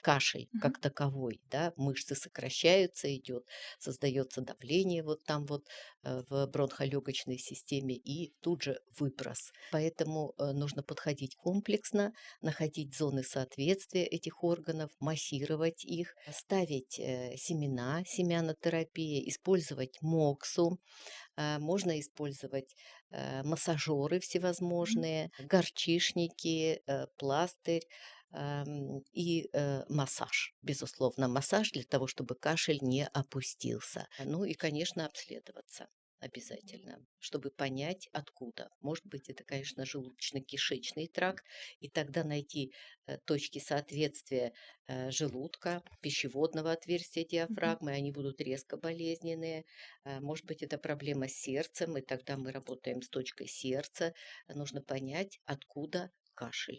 кашель Мгм. как таковой, да, мышцы сокращаются, идет, создается давление вот там вот в бронхолегочной системе и тут же выброс. Поэтому нужно подходить комплексно, находить зоны соответствия этих органов, массировать их, ставить семена, семянотерапия, использовать моксу, можно использовать массажеры Мгм. всевозможные, горчишники, пластырь и массаж. Безусловно, массаж для того, чтобы кашель не опустился. Ну и, конечно, обследоваться обязательно, чтобы понять, откуда. Может быть, это, конечно, желудочно-кишечный тракт, и тогда найти точки соответствия желудка, пищеводного отверстия Мгм. диафрагмы, они будут резко болезненные. Может быть, это проблема с сердцем, и тогда мы работаем с точкой сердца. Нужно понять, откуда кашель.